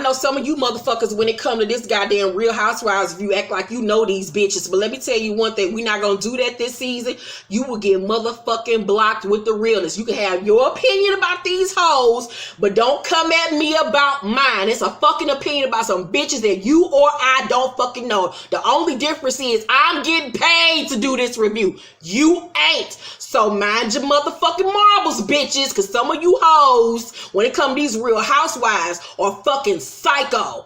know some of you motherfuckers, when it come to this goddamn Real Housewives, if you act like you know these bitches. But let me tell you one thing, we not gonna do that this season. You will get motherfucking blocked with the realness. You can have your opinion about these hoes, but don't come at me about mine. It's a fucking opinion about some bitches that you or I don't fucking know. The only difference is I'm getting paid to do this review. You ain't. So mind your motherfucking marbles, bitches, because some of you hoes, when it comes to these Real Housewives, are fucking psycho.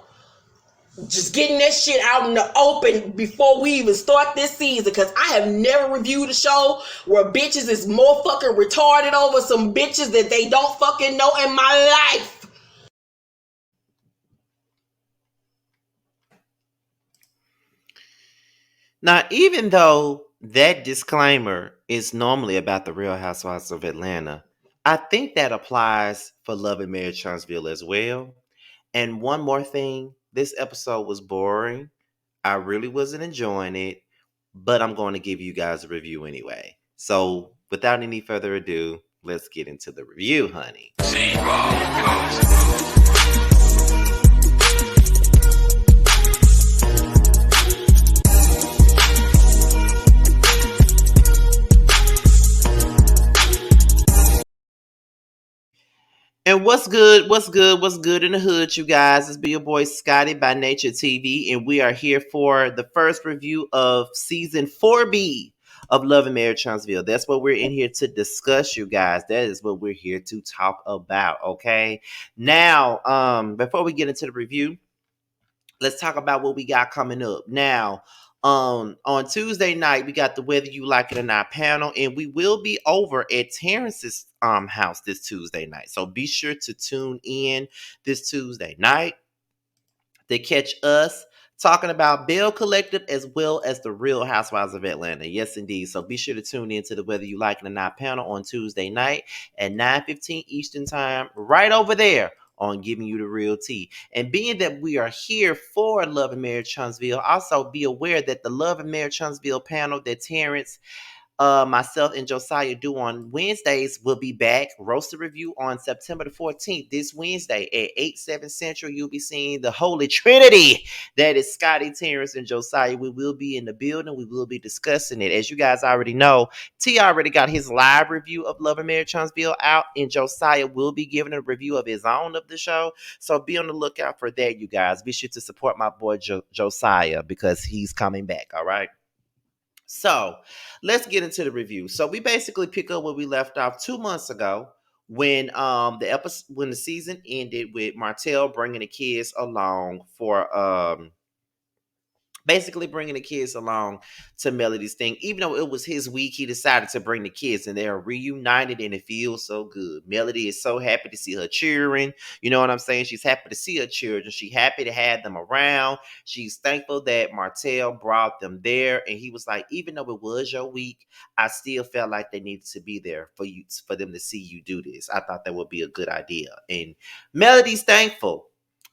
Just getting that shit out in the open before we even start this season, because I have never reviewed a show where bitches is more fucking retarded over some bitches that they don't fucking know in my life. Now, even though that disclaimer is normally about the Real Housewives of Atlanta, I think that applies for Love and Marriage Huntsville as well. And one more thing, this episode was boring. I really wasn't enjoying it, but I'm going to give you guys a review anyway. So, without any further ado, let's get into the review, honey. And what's good? What's good? What's good in the hood, you guys? It's be your boy Scotty by Nature TV, and we are here for the first review of season 4B of Love and Marriage Huntsville. That's what we're in here to discuss, you guys. That is what we're here to talk about. Okay. Now, before we get into the review, let's talk about what we got coming up. Now, on Tuesday night, we got the Whether You Like It or Not panel, and we will be over at Terrence's house this Tuesday night. So be sure to tune in this Tuesday night to catch us talking about Bell Collective as well as the Real Housewives of Atlanta. Yes, indeed. So be sure to tune in to the Whether You Like It or Not panel on Tuesday night at 9:15 Eastern Time, right over there on Giving You the Real Tea. And being that we are here for Love and Marriage Huntsville, also be aware that the Love and Marriage Huntsville panel that Terrence, myself, and Josiah do on Wednesdays will be back. Roasted Review on September the 14th, this Wednesday at 8/7 Central. You'll be seeing the Holy Trinity. That is Scotty, Terrence, and Josiah. We will be in the building. We will be discussing it. As you guys already know, T already got his live review of Love and Marriage Huntsville out, and Josiah will be giving a review of his own of the show. So be on the lookout for that, you guys. Be sure to support my boy Josiah because he's coming back, all right? So let's get into the review. So we basically pick up where we left off 2 months ago when the season ended with Martel bringing the kids along for basically bringing the kids along to Melody's thing. Even though it was his week, he decided to bring the kids, and they're reunited, and it feels so good. Melody is so happy to see her cheering. You know what I'm saying? She's happy to see her children. She's happy to have them around. She's thankful that Martel brought them there, and he was like, even though it was your week, I still felt like they needed to be there for them to see you do this. I thought that would be a good idea, and Melody's thankful.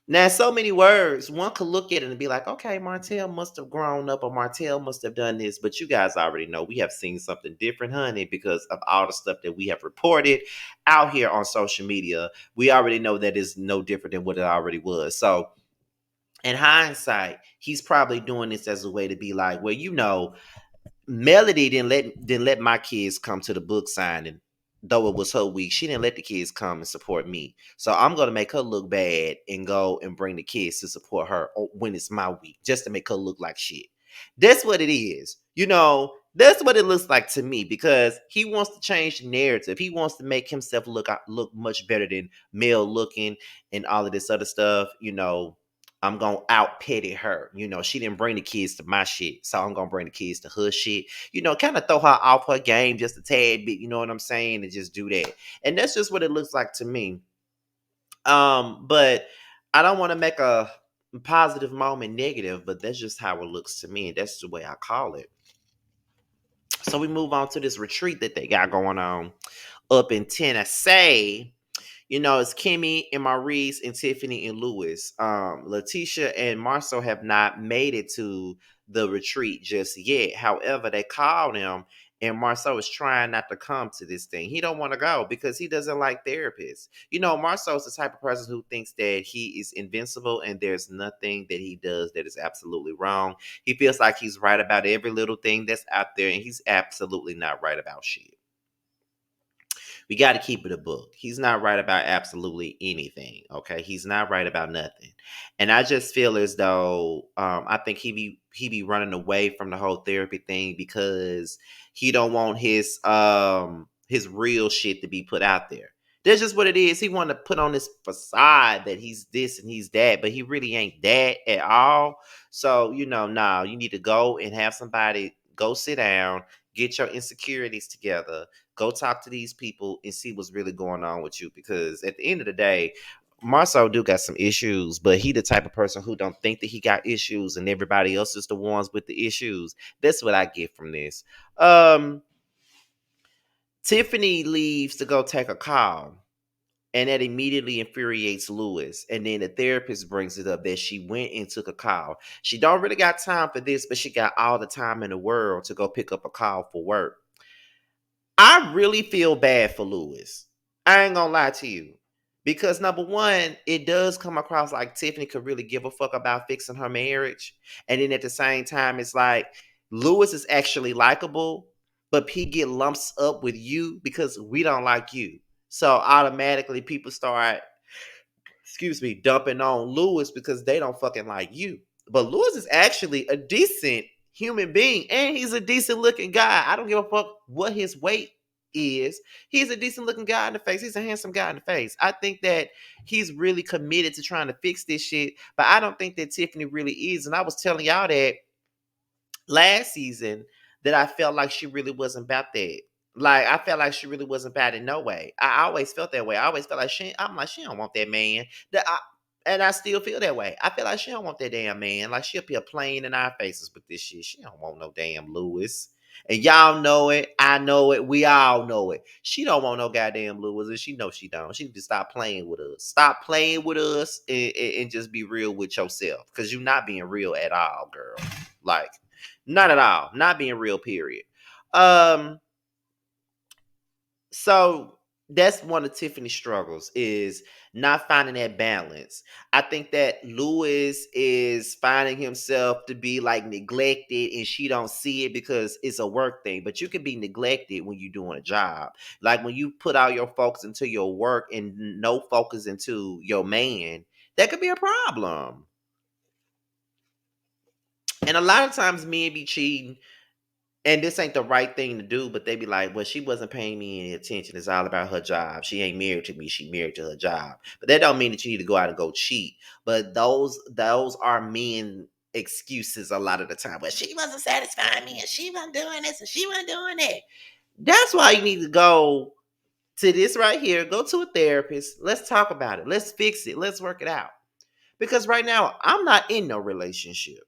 Now, so many words, one could look at it and be like, okay, Martel must have grown up or Martel must have done this. But you guys already know we have seen something different, honey, because of all the stuff that we have reported out here on social media. We already know that is no different than what it already was. So in hindsight, he's probably doing this as a way to be like, well, you know, Melody didn't let my kids come to the book signing, though it was her week. She didn't let the kids come and support me. So I'm gonna make her look bad and go and bring the kids to support her when it's my week, just to make her look like shit. That's what it is. You know, that's what it looks like to me, because he wants to change the narrative. He wants to make himself look much better than male looking and all of this other stuff. You know, I'm gonna out petty her. You know, she didn't bring the kids to my shit, so I'm gonna bring the kids to her shit. You know, kind of throw her off her game just a tad bit. You know what I'm saying? And just do that. And that's just what it looks like to me. But I don't want to make a positive moment negative, but that's just how it looks to me. And that's the way I call it. So we move on to this retreat that they got going on up in Tennessee. You know, it's Kimmy and Maurice and Tiffany and Lewis. Leticia and Marcel have not made it to the retreat just yet. However, they called them And Marceau is trying not to come to this thing. He don't want to go because he doesn't like therapists. Marceau is the type of person who thinks that he is invincible and there's nothing that he does that is absolutely wrong. He feels like he's right about every little thing that's out there, and he's absolutely not right about shit. We got to keep it a book. He's not right about absolutely anything. Okay, he's not right about nothing. And I just feel as though I think he be running away from the whole therapy thing because he don't want his real shit to be put out there. That's just what it is. He want to put on this facade that he's this and he's that, but he really ain't that at all. So nah, you need to go and have somebody go sit down, get your insecurities together, go talk to these people and see what's really going on with you. Because at the end of the day, Marcel do got some issues, but he the type of person who don't think that he got issues and everybody else is the ones with the issues. That's what I get from this. Tiffany leaves to go take a call. And that immediately infuriates Lewis. And then the therapist brings it up that she went and took a call. She don't really got time for this, but she got all the time in the world to go pick up a call for work. I really feel bad for Lewis. I ain't gonna lie to you. Because number one, it does come across like Tiffany could really give a fuck about fixing her marriage. And then at the same time, it's like Lewis is actually likable, but he get lumps up with you because we don't like you. So automatically people start, dumping on Lewis because they don't fucking like you. But Lewis is actually a decent human being and he's a decent looking guy. I don't give a fuck what his weight is. He's a decent looking guy in the face. He's a handsome guy in the face. I think that he's really committed to trying to fix this shit, but I don't think that Tiffany really is. And I was telling y'all that last season that I felt like she really wasn't about that. Like I felt like she really wasn't bad in no way. I always felt that way. I always felt like she don't want that man. And I still feel that way. I feel like she don't want that damn man. Like she'll be a plane in our faces with this shit. She don't want no damn Lewis. And y'all know it. I know it. We all know it. She don't want no goddamn Lewis, and she knows she don't. She need to stop playing with us. Stop playing with us and just be real with yourself. Because you're not being real at all, girl. Like, not at all. Not being real, period. So that's one of Tiffany's struggles is not finding that balance. I think that Lewis is finding himself to be like neglected and she don't see it because it's a work thing. But you can be neglected when you're doing a job. Like when you put all your focus into your work and no focus into your man, that could be a problem. And a lot of times men be cheating and this ain't the right thing to do, but they be like, well, she wasn't paying me any attention. It's all about her job. She ain't married to me. She married to her job. But that don't mean that you need to go out and go cheat. But those are men excuses a lot of the time. Well, she wasn't satisfying me and she wasn't doing this and she wasn't doing that. That's why you need to go to this right here. Go to a therapist. Let's talk about it. Let's fix it. Let's work it out. Because right now, I'm not in no relationship.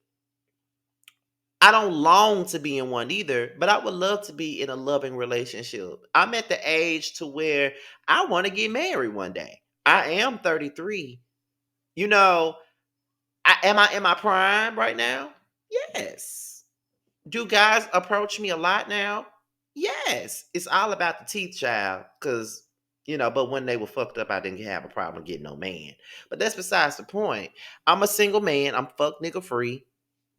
I don't long to be in one either, but I would love to be in a loving relationship. I'm at the age to where I want to get married one day. I am 33. You know, am I in my prime right now? Yes. Do guys approach me a lot now? Yes. It's all about the teeth, child, because but when they were fucked up, I didn't have a problem getting no man. But that's besides the point. I'm a single man. I'm fuck nigga free.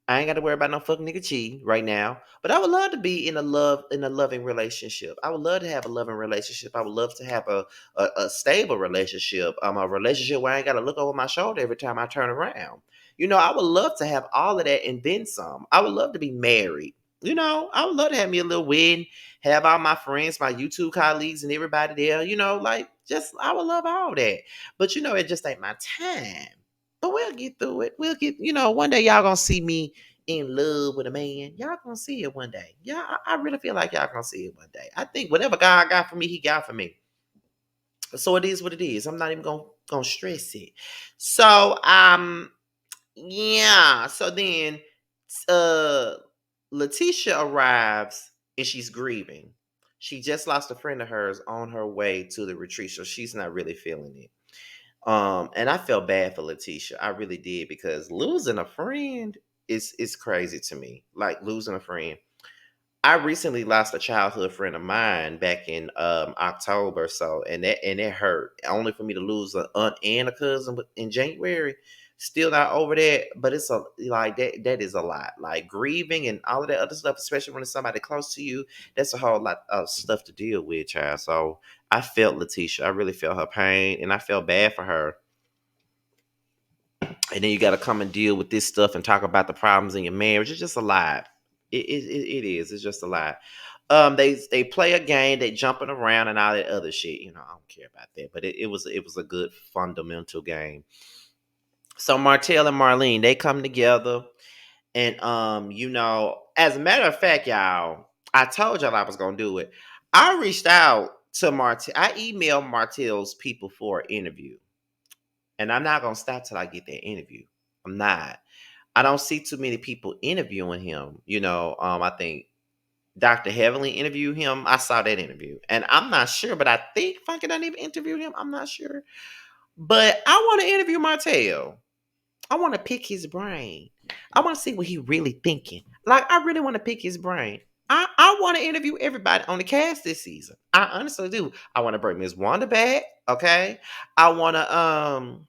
I ain't got to worry about no fucking nigga cheating right now. But I would love to be in a loving relationship. I would love to have a loving relationship. I would love to have a stable relationship. A relationship where I ain't got to look over my shoulder every time I turn around. I would love to have all of that and then some. I would love to be married. I would love to have me a little wedding, have all my friends, my YouTube colleagues, and everybody there. Like just I would love all that. But it just ain't my time. But we'll get through it. We'll get, one day y'all gonna see me in love with a man. Y'all gonna see it one day. Yeah, I really feel like y'all gonna see it one day. I think whatever God got for me, he got for me. So it is what it is. I'm not even gonna stress it. So yeah. So then uh Leticia arrives and she's grieving. She just lost a friend of hers on her way to the retreat, so she's not really feeling it. And I felt bad for Leticia. I really did because losing a friend is crazy to me. Like losing a friend. I recently lost a childhood friend of mine back in October, so and it hurt. Only for me to lose an aunt and a cousin in January. Still not over that, but it's a like that is a lot. Like grieving and all of that other stuff, especially when it's somebody close to you, that's a whole lot of stuff to deal with, child. So I felt Leticia. I really felt her pain and I felt bad for her. And then you got to come and deal with this stuff and talk about the problems in your marriage. It's just a lot. It is. It's just a lot. They play a game, they jumping around and all that other shit. You know, I don't care about that, but it was a good fundamental game. So Martel and Marlene, they come together, and as a matter of fact, y'all, I told y'all I was gonna do it. I reached out to Martel. I emailed Martel's people for an interview, and I'm not gonna stop till I get that interview. I'm not. I don't see too many people interviewing him. I think Dr. Heavenly interviewed him. I saw that interview. And I'm not sure, but I think Funky done even interviewed him. I'm not sure. But I want to interview Martell. I want to pick his brain. I want to see what he really thinking. Like, I really want to pick his brain. I want to interview everybody on the cast this season. I honestly do. I want to bring Miss Wanda back. Okay. I want to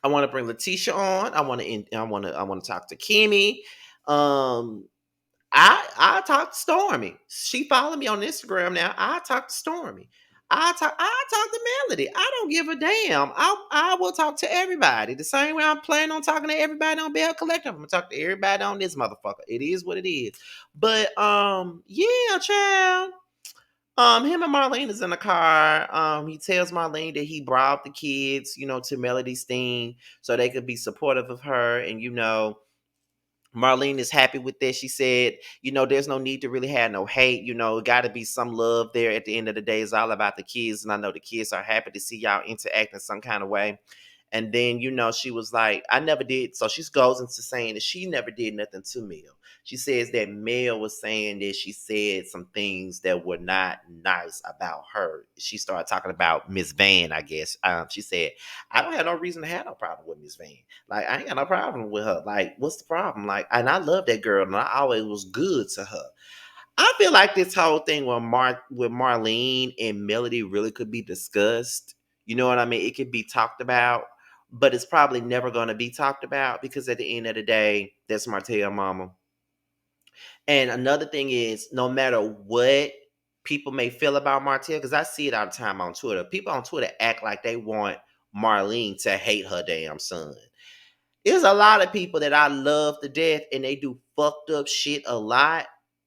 I want to bring Leticia on. I want to talk to Kimmy. Um I talk to Stormy. She follow me on Instagram now. I talk to Stormy. I talk to Melody. I don't give a damn. I will talk to everybody. The same way I'm planning on talking to everybody on Bell Collective. I'm gonna talk to everybody on this motherfucker. It is what it is. But yeah, child. Him and Marlene is in the car. He tells Marlene that he brought the kids, to Melody's thing so they could be supportive of her. And Marlene is happy with that. She said, there's no need to really have no hate. Got to be some love there. At the end of the day, it's all about the kids. And I know the kids are happy to see y'all interact in some kind of way. And then, she was like, I never did. So she goes into saying that she never did nothing to Mel. She says that Mel was saying that she said some things that were not nice about her. She started talking about Miss Van, I guess. She said, I don't have no reason to have no problem with Miss Van. Like, I ain't got no problem with her. Like, what's the problem? Like, and I love that girl, and I always was good to her. I feel like this whole thing with Marlene and Melody really could be discussed. You know what I mean? It could be talked about, but it's probably never going to be talked about because at the end of the day, that's Martell mama. And another thing is, no matter what people may feel about Martell, because I see it all the time on Twitter, people on Twitter act like they want Marlene to hate her damn son. There's a lot of people that I love to death and they do fucked up shit a lot.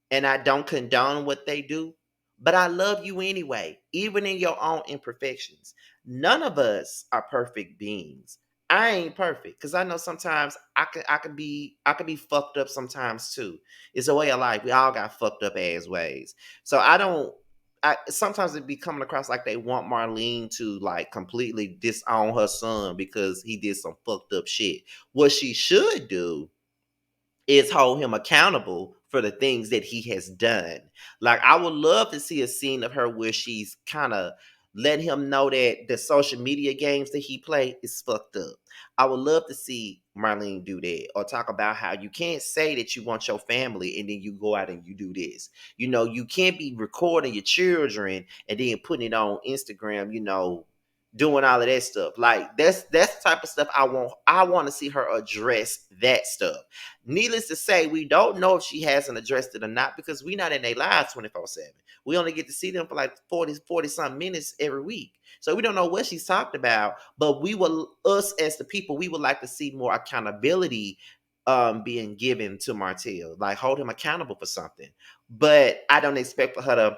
And I don't condone what they do. But I love you anyway, even in your own imperfections. None of us are perfect beings. I ain't perfect because I know sometimes I could be fucked up sometimes too. It's a way of life. We all got fucked up ass ways. So I don't sometimes it be coming across like they want Marlene to like completely disown her son because he did some fucked up shit. What she should do is hold him accountable for the things that he has done. Like I would love to see a scene of her where she's kind of let him know that the social media games that he play is fucked up. I would love to see Marlene do that or talk about how you can't say that you want your family and then you go out and you do this. You can't be recording your children and then putting it on Instagram, doing all of that stuff. Like that's the type of stuff I want. I want to see her address that stuff. Needless to say, we don't know if she hasn't addressed it or not because we're not in their lives 24/7. We only get to see them for like 40 some minutes every week. So we don't know what she's talked about, but us as the people, we would like to see more accountability being given to Martell, like hold him accountable for something. But I don't expect for her to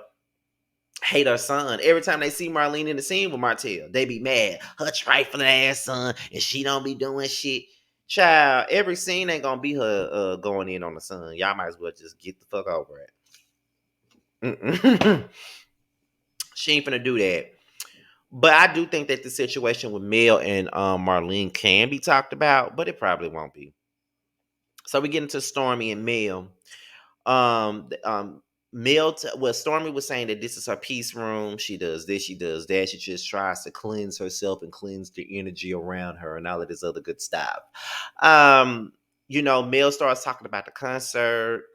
hate her son. Every time they see Marlene in the scene with Martell, they be mad. Her trifling ass son, and she don't be doing shit. Child, every scene ain't gonna be her going in on the son. Y'all might as well just get the fuck over it. She ain't finna do that. But I do think that the situation with Mel and Marlene can be talked about, but it probably won't be. So we get into Stormy and Mel. Stormy was saying that this is her peace room. She does this, she does that. She just tries to cleanse herself and cleanse the energy around her and all of this other good stuff. Mel starts talking about the concert.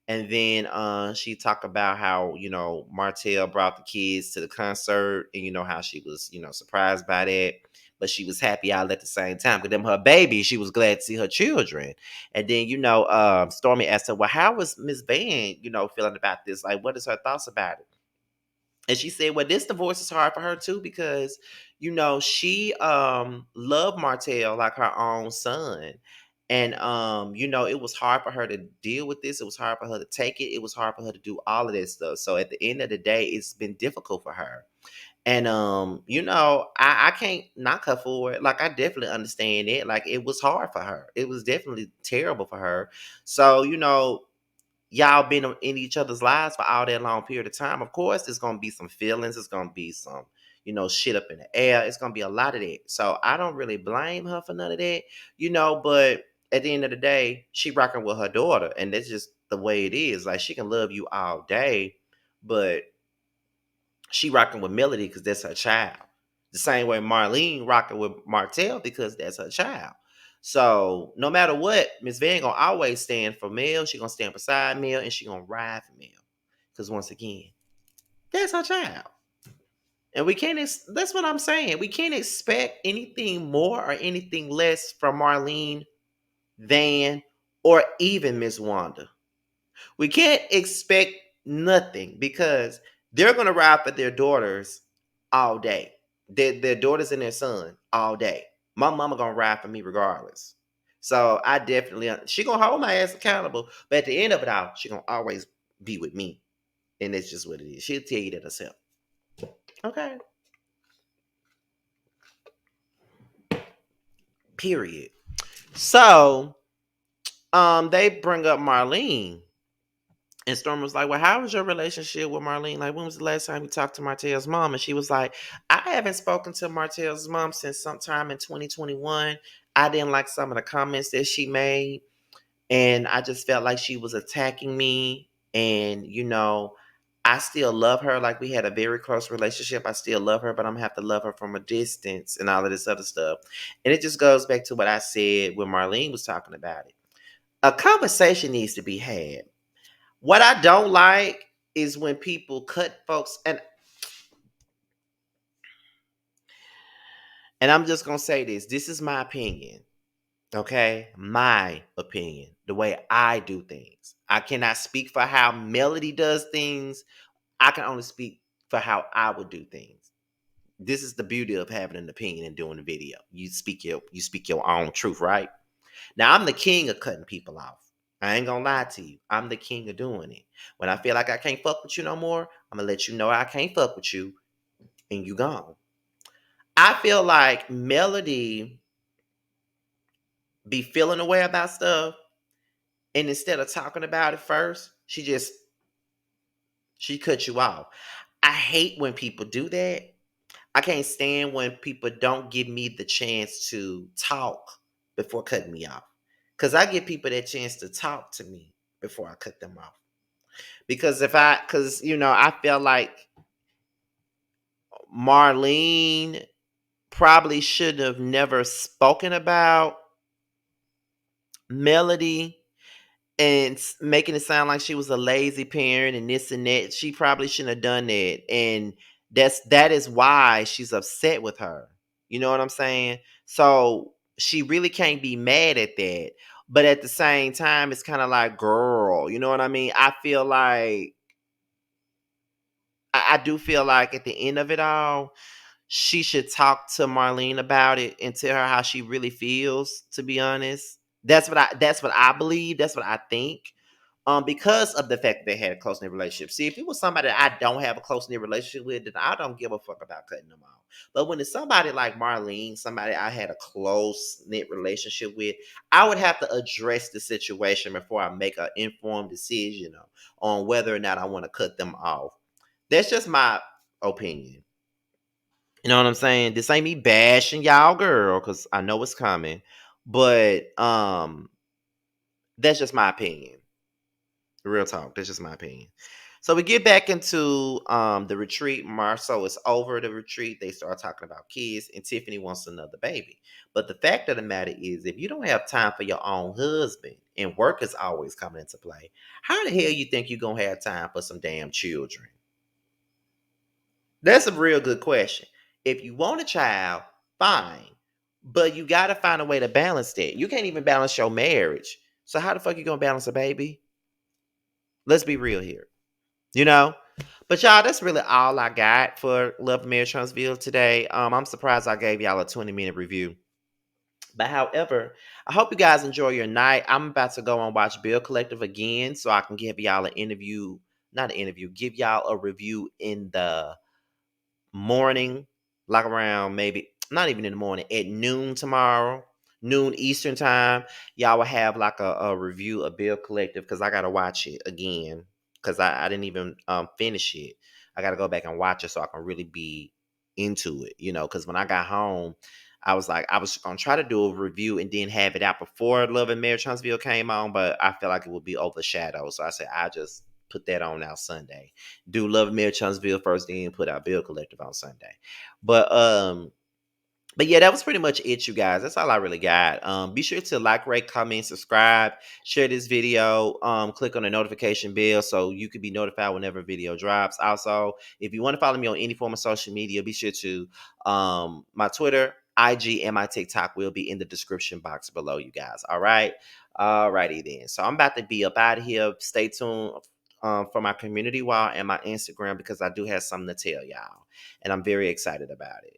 And then she talked about how, Martell brought the kids to the concert, and how she was, surprised by that. But she was happy all at the same time. Because them her baby, she was glad to see her children. And then, Stormy asked her, well, how was Miss Van, feeling about this? Like, what is her thoughts about it? And she said, well, this divorce is hard for her too, because, she loved Martell like her own son. And it was hard for her to deal with this. It was hard for her to take it. It was hard for her to do all of this stuff. So at the end of the day, it's been difficult for her. And I can't knock her for it. Like, I definitely understand it. Like, it was hard for her. It was definitely terrible for her. So, y'all been in each other's lives for all that long period of time. Of course, there's gonna be some feelings. It's gonna be some, shit up in the air. It's gonna be a lot of that. So I don't really blame her for none of that, But at the end of the day, she rocking with her daughter, and that's just the way it is. Like, she can love you all day, but she rocking with Melody because that's her child. The same way Marlene rocking with Martell because that's her child. So no matter what, Miss Van gonna always stand for Mel. She gonna stand beside Mel, and she gonna ride for Mel. Because once again, that's her child. And we can't, that's what I'm saying. We can't expect anything more or anything less from Marlene, Van, or even Miss Wanda. We can't expect nothing because they're gonna ride for their daughters all day. Their daughters and their son all day. My mama gonna ride for me regardless. So I definitely, she gonna hold my ass accountable, but at the end of it all, she gonna always be with me, and that's just what it is. She'll tell you that herself. Okay. Period. So they bring up Marlene. And Storm was like, well, how was your relationship with Marlene? Like, when was the last time you talked to Martell's mom? And she was like, I haven't spoken to Martell's mom since sometime in 2021. I didn't like some of the comments that she made. And I just felt like she was attacking me. And, I still love her. Like, we had a very close relationship. I still love her, but I'm going to have to love her from a distance and all of this other stuff. And it just goes back to what I said when Marlene was talking about it. A conversation needs to be had. What I don't like is when people cut folks, and I'm just gonna say this. This is my opinion. Okay? My opinion. The way I do things. I cannot speak for how Melody does things. I can only speak for how I would do things. This is the beauty of having an opinion and doing a video. You speak your own truth, right? Now, I'm the king of cutting people off. I ain't gonna lie to you. I'm the king of doing it. When I feel like I can't fuck with you no more, I'm gonna let you know I can't fuck with you, and you gone. I feel like Melody be feeling a way about stuff, and instead of talking about it first, she cut you off. I hate when people do that. I can't stand when people don't give me the chance to talk before cutting me off. Because I give people that chance to talk to me before I cut them off. I feel like Marlene probably should have never spoken about Melody and making it sound like she was a lazy parent and this and that. She probably shouldn't have done that. And that is why she's upset with her. You know what I'm saying? So she really can't be mad at that. But at the same time, it's kind of like, girl, you know what I mean? I do feel like at the end of it all, she should talk to Marlene about it and tell her how she really feels, to be honest. That's what I believe. That's what I think. Because of the fact that they had a close knit relationship. See, if it was somebody that I don't have a close knit relationship with, then I don't give a fuck about cutting them off. But when it's somebody like Marlene, somebody I had a close knit relationship with, I would have to address the situation before I make an informed decision on whether or not I want to cut them off. That's just my opinion. You know what I'm saying? This ain't me bashing y'all girl, because I know it's coming. But that's just my opinion. Real talk. That's just my opinion. So we get back into the retreat. Marceau is over the retreat. They start talking about kids, and Tiffany wants another baby. But the fact of the matter is, if you don't have time for your own husband, and work is always coming into play, how the hell you think you're gonna have time for some damn children? That's a real good question. If you want a child, fine. But you gotta find a way to balance that. You can't even balance your marriage. So how the fuck you gonna balance a baby? Let's be real here. You know? But y'all, that's really all I got for Love Marriage Huntsville today. I'm surprised I gave y'all a 20-minute review. But however, I hope you guys enjoy your night. I'm about to go and watch Bill Collective again so I can give y'all an interview, not an interview, give y'all a review in the morning, like around maybe not even in the morning, at noon tomorrow, noon Eastern time. Y'all will have like a review of Bill Collective because I gotta watch it again because I didn't even finish it. I gotta go back and watch it so I can really be into it, you know, because when I got home, I was like, I was gonna try to do a review and then have it out before Love and Marriage Huntsville came on, but I felt like it would be overshadowed. So I said I just put that on now Sunday. Do Love and Marriage Huntsville first, then put out Bill Collective on Sunday. But but yeah, that was pretty much it, you guys. That's all I really got. Be sure to like, rate, comment, subscribe, share this video. Click on the notification bell so you can be notified whenever a video drops. Also, if you want to follow me on any form of social media, be sure to my Twitter, IG, and my TikTok will be in the description box below, you guys. All right. Alrighty then. So I'm about to be up out of here. Stay tuned for my community wall and my Instagram because I do have something to tell y'all. And I'm very excited about it.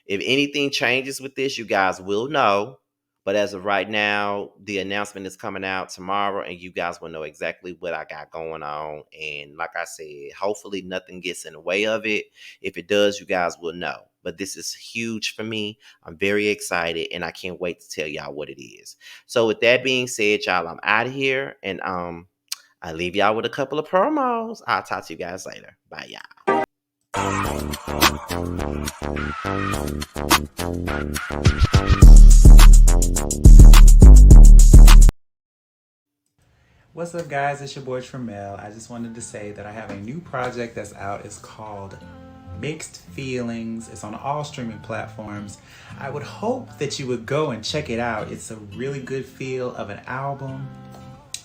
If anything changes with this, you guys will know. But as of right now, the announcement is coming out tomorrow, and you guys will know exactly what I got going on. And like I said, hopefully nothing gets in the way of it. If it does, you guys will know. But this is huge for me. I'm very excited, and I can't wait to tell y'all what it is. So with that being said, y'all, I'm out of here, and I leave y'all with a couple of promos. I'll talk to you guys later. Bye, y'all. What's up, guys? It's your boy Tremel. I just wanted to say that I have a new project that's out. It's called Mixed Feelings. It's on all streaming platforms. I would hope that you would go and check it out. It's a really good feel of an album.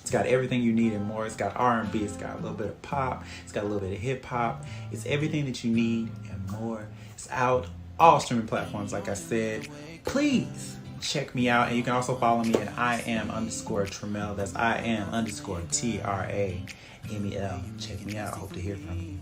It's got everything you need and more. It's got R&B, it's got a little bit of pop, it's got a little bit of hip hop. It's everything that you need and more. It's out all streaming platforms, like I said. Please check me out, and you can also follow me at IAM_Tremel. That's IAM_TRAMEL. Check me out. I hope to hear from you.